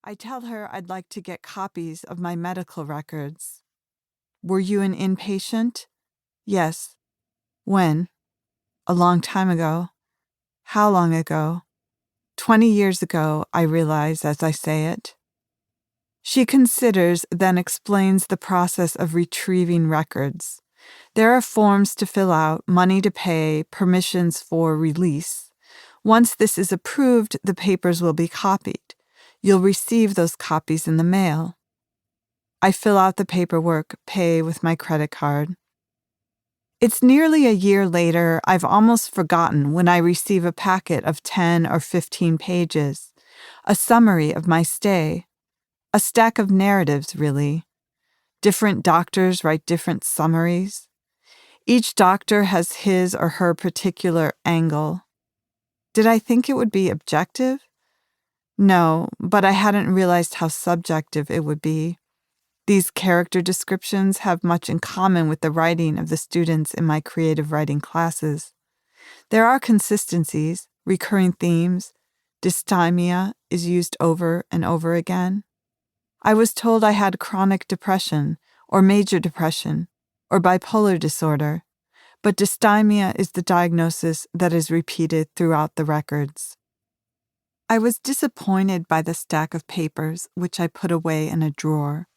I tell her I'd like to get copies of my medical records. Were you an inpatient? Yes. When? A long time ago. How long ago? 20 years ago, I realize as I say it. She considers, then explains the process of retrieving records. There are forms to fill out, money to pay, permissions for release. Once this is approved, the papers will be copied. You'll receive those copies in the mail. I fill out the paperwork, pay with my credit card. It's nearly a year later. I've almost forgotten when I receive a packet of 10 or 15 pages, a summary of my stay, a stack of narratives, really. Different doctors write different summaries. Each doctor has his or her particular angle. Did I think it would be objective? No, but I hadn't realized how subjective it would be. These character descriptions have much in common with the writing of the students in my creative writing classes. There are consistencies, recurring themes. Dysthymia is used over and over again. I was told I had chronic depression, or major depression, or bipolar disorder, but dysthymia is the diagnosis that is repeated throughout the records. I was disappointed by the stack of papers, which I put away in a drawer.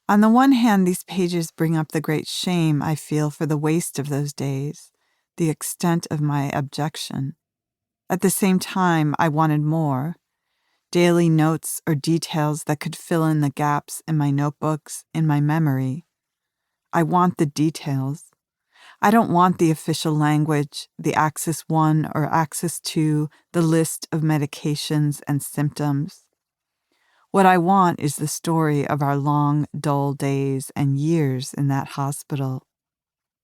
On the one hand, these pages bring up the great shame I feel for the waste of those days, the extent of my abjection. At the same time, I wanted more. Daily notes or details that could fill in the gaps in my notebooks, in my memory. I want the details. I don't want the official language, the Axis 1 or Axis 2, the list of medications and symptoms. What I want is the story of our long, dull days and years in that hospital.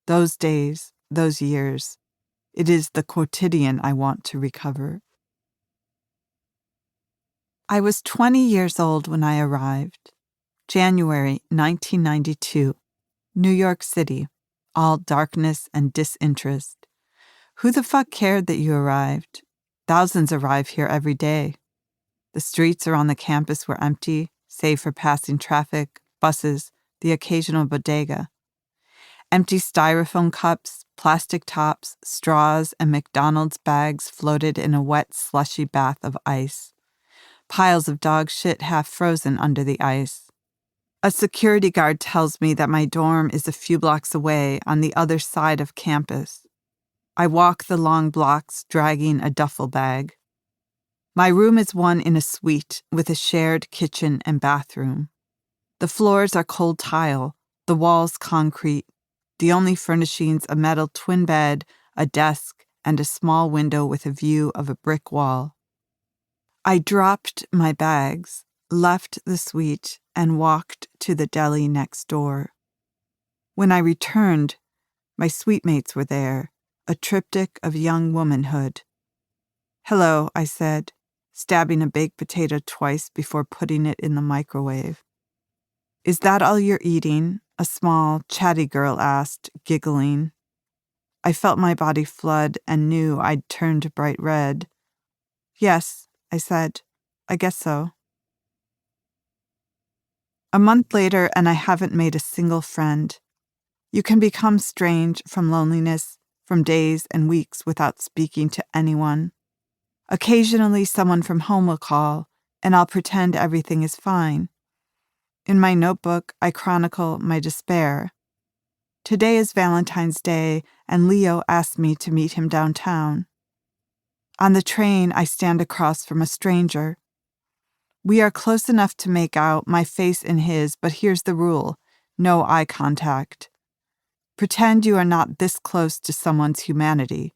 Those days, those years. It is the quotidian I want to recover. I was 20 years old when I arrived. January 1992, New York City. All darkness and disinterest. Who the fuck cared that you arrived? Thousands arrive here every day. The streets around the campus were empty, save for passing traffic, buses, the occasional bodega. Empty styrofoam cups, plastic tops, straws, and McDonald's bags floated in a wet, slushy bath of ice. Piles of dog shit half frozen under the ice. A security guard tells me that my dorm is a few blocks away on the other side of campus. I walk the long blocks dragging a duffel bag. My room is one in a suite with a shared kitchen and bathroom. The floors are cold tile, the walls concrete, the only furnishings a metal twin bed, a desk, and a small window with a view of a brick wall. I dropped my bags, left the suite, and walked to the deli next door. When I returned, my suitemates were there, a triptych of young womanhood. "Hello," I said, stabbing a baked potato twice before putting it in the microwave. "Is that all you're eating?" a small, chatty girl asked, giggling. I felt my body flood and knew I'd turned bright red. "Yes," I said, "I guess so." A month later, and I haven't made a single friend. You can become strange from loneliness, from days and weeks without speaking to anyone. Occasionally, someone from home will call, and I'll pretend everything is fine. In my notebook, I chronicle my despair. Today is Valentine's Day, and Leo asked me to meet him downtown. On the train, I stand across from a stranger. We are close enough to make out, my face in his, but here's the rule: no eye contact. Pretend you are not this close to someone's humanity.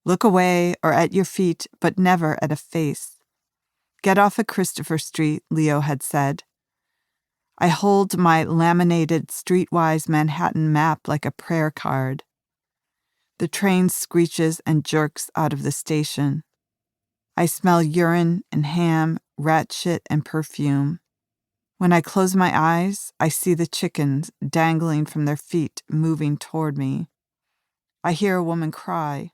Look away or at your feet, but never at a face. Get off at Christopher Street, Leo had said. I hold my laminated streetwise Manhattan map like a prayer card. The train screeches and jerks out of the station. I smell urine and ham, rat shit and perfume. When I close my eyes, I see the chickens dangling from their feet moving toward me. I hear a woman cry.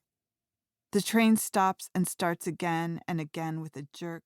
The train stops and starts again and again with a jerk,